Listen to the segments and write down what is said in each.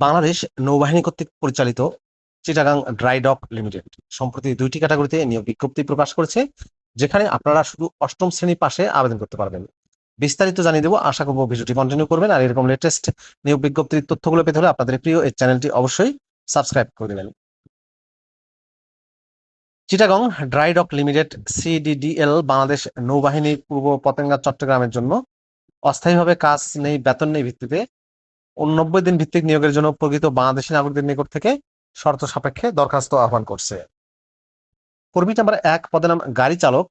বাংলাদেশ নৌবাহিনী কর্তৃক পরিচালিত চিটাগাং ড্রাই ডক লিমিটেড সম্প্রতি 2টি ক্যাটাগরিতে নিয়োগ বিজ্ঞপ্তি প্রকাশ করেছে, যেখানে আপনারা শুধু অষ্টম শ্রেণী পাশে আবেদন করতে পারবেন। বিস্তারিত জানিয়ে দেবো, আশা করবো ভিডিওটি কন্টিনিউ করবেন। আর এরকম লেটেস্ট নিয়োগ বিজ্ঞপ্তির তথ্যগুলো পেতে হলে আপনাদের প্রিয় এই চ্যানেলটি অবশ্যই সাবস্ক্রাইব করে দেবেন। Chittagong dry doc limited সিডিডিএল Bangladesh নৌবাহিনী পূর্ব পতেঙ্গা চট্টগ্রামের জন্য অস্থায়ীভাবে কাজ নেই, বেতন নেই ভিত্তিতে 90 দিন ভিত্তিক নিয়োগের জন্য প্রকৃত বাংলাদেশী নাগরিকদের নিকট থেকে শর্ত সাপেক্ষে দরখাস্ত আহ্বান করছে। কর্মী নাম্বার 1 পদের নাম গাড়ি চালক,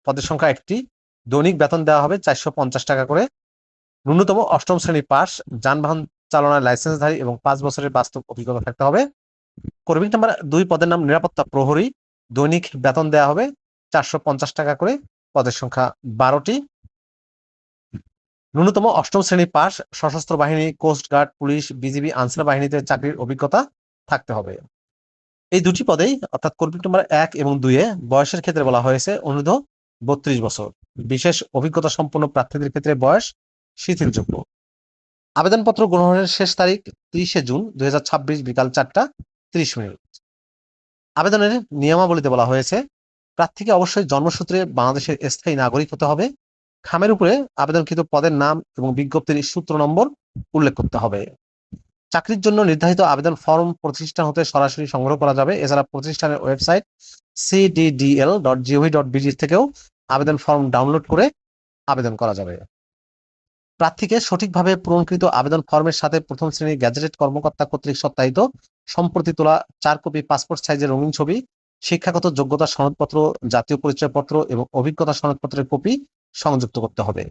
পদের সংখ্যা 1টি। দৈনিক বেতন দেওয়া হবে 450 টাকা করে। ন্যূনতম অষ্টম শ্রেণী পাস, যানবাহন চালনার লাইসেন্সধারী এবং 5 বছরের বাস্তব অভিজ্ঞতা থাকতে হবে। কর্মী নাম্বার 2 পদের নাম নিরাপত্তা প্রহরী, দৈনিক বেতন দেওয়া হবে 450 টাকা করে। পদের সংখ্যা 12টি। ন্যূনতম অষ্টম শ্রেণী পাস, সশস্ত্র বাহিনী, কোস্ট গার্ড, পুলিশ, বিজিবি, আনসার বাহিনীতে চাকরির অভিজ্ঞতা থাকতে হবে। এই দুটি পদেই অর্থাৎ কর্মী নাম্বার 1 এবং 2 এ বয়সের ক্ষেত্রে বলা হয়েছে অনূর্ধ্ব 32 বছর। বিশেষ অভিজ্ঞতা সম্পন্ন প্রার্থীদের ক্ষেত্রে বয়স শিথিলযোগ্য। আবেদনপত্র গ্রহণের শেষ তারিখ 30 জুন 2026 বিকাল 4টা 30 মিনিট। আবেদনের নিয়মাবলীতে বলা হয়েছে, প্রার্থীকে অবশ্যই জন্মসূত্রে বাংলাদেশের স্থায়ী নাগরিক হতে হবে। খামের উপরে আবেদনকৃত পদের নাম এবং বিজ্ঞপ্তির সূত্র নম্বর উল্লেখ করতে হবে। চাকরির জন্য নির্ধারিত আবেদন ফর্ম প্রতিষ্ঠান হতে সরাসরি সংগ্রহ করা যাবে। এছাড়া প্রতিষ্ঠানের ওয়েবসাইট cddl.gov.bg থেকেও আবেদন ফর্ম ডাউনলোড করে আবেদন করা যাবে। প্রার্থীকে সঠিকভাবে পূরণকৃত আবেদন ফর্মের সাথে প্রথম শ্রেণীর গ্যাজেটেড কর্মকর্তা কর্তৃক সত্যায়িত সম্প্রতি তোলা 4 কপি পাসপোর্ট সাইজের রঙিন ছবি, শিক্ষাগত যোগ্যতা সনদপত্র, জাতীয় পরিচয়পত্র এবং অভিজ্ঞতা সনদপত্রের কপি সংযুক্ত করতে হবে।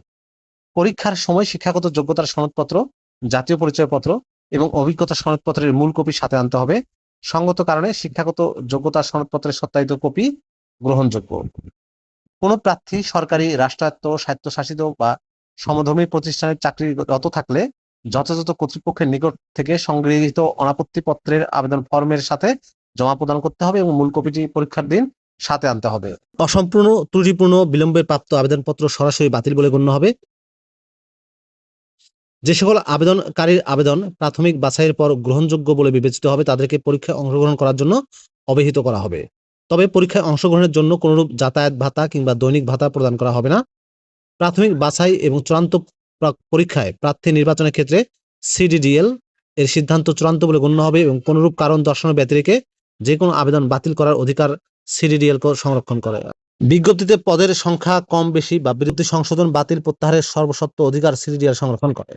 পরীক্ষার সময় শিক্ষাগত যোগ্যতার সনদপত্র, জাতীয় পরিচয়পত্র এবং অভিজ্ঞতা সনদপত্রের মূল কপি সাথে আনতে হবে। সঙ্গত কারণে শিক্ষাগত যোগ্যতা সনদপত্রের সত্যায়িত কপি গ্রহণযোগ্য। কোনো প্রার্থী সরকারি, রাষ্ট্রায়ত্ত, স্বায়ত্তশাসিত বা সমধর্মী প্রতিষ্ঠানের চাকরিরত থাকলে যথাযথ কর্তৃপক্ষের নিকট থেকে সংগৃহীত অনাপত্তিপত্রের আবেদন ফর্মের সাথে জমা প্রদান করতে হবে এবং মূল কপিটি পরীক্ষার দিন সাথে আনতে হবে। অসম্পূর্ণ, ত্রুটিপূর্ণ, বিলম্বে প্রাপ্ত আবেদনপত্র সরাসরি বাতিল বলে গণ্য হবে। যে সকল আবেদনকারীর আবেদন প্রাথমিক বাছাইয়ের পর গ্রহণযোগ্য বলে বিবেচিত হবে তাদেরকে পরীক্ষায় অংশগ্রহণ করার জন্য অবহিত করা হবে। তবে পরীক্ষায় অংশগ্রহণের জন্য কোনরূপ যাতায়াত ভাতা কিংবা দৈনিক ভাতা প্রদান করা হবে না। প্রাথমিক বাছাই এবং চূড়ান্ত পরীক্ষায় প্রার্থী নির্বাচনের ক্ষেত্রে সিডিডিএল এর সিদ্ধান্ত চূড়ান্ত বলে গণ্য হবে এবং কোনরূপ কারণ দর্শানো ব্যতিরেকে যে কোনো আবেদন বাতিল করার অধিকার সিডিডিএল সংরক্ষণ করে। বিজ্ঞপ্তিতে পদের সংখ্যা কম বেশি বা বিরুদ্ধে সংশোধন, বাতিল, প্রত্যাহারের সর্বসত্ব অধিকার সিডিডিএল সংরক্ষণ করে।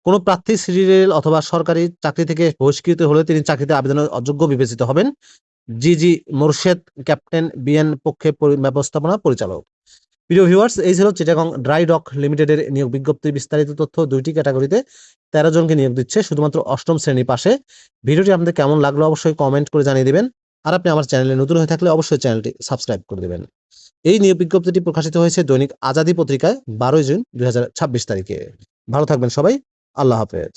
কোন প্রার্থী সিডিডিএল অথবা সরকারি চাকরি থেকে বহিষ্কৃত হলে তিনি চাকরিতে আবেদনের অযোগ্য বিবেচিত হবেন। জিজি মোরশেদ, ক্যাপ্টেন, বিএন পক্ষে ব্যবস্থাপনা পরিচালক। প্রিয় ভিউয়ার্স, এই ছিল চিটাগং ড্রাই ডক লিমিটেডের নিয়োগ বিজ্ঞপ্তির বিস্তারিত তথ্য। 2টি ক্যাটাগরিতে 13 জনকে নিয়োগ দিচ্ছে, শুধুমাত্র অষ্টম শ্রেণী পাশে। ভিডিওটি আপনাদের কেমন লাগলো অবশ্যই কমেন্ট করে জানিয়ে দিবেন। আর আপনি আমার চ্যানেলে নতুন হয়ে থাকলে অবশ্যই চ্যানেলটি সাবস্ক্রাইব করে দেবেন। এই নিয়োগ বিজ্ঞপ্তিটি প্রকাশিত হয়েছে দৈনিক আজাদী পত্রিকায় 12 জুন 2026 তারিখে। ভালো থাকবেন সবাই। আল্লাহ হাফেজ।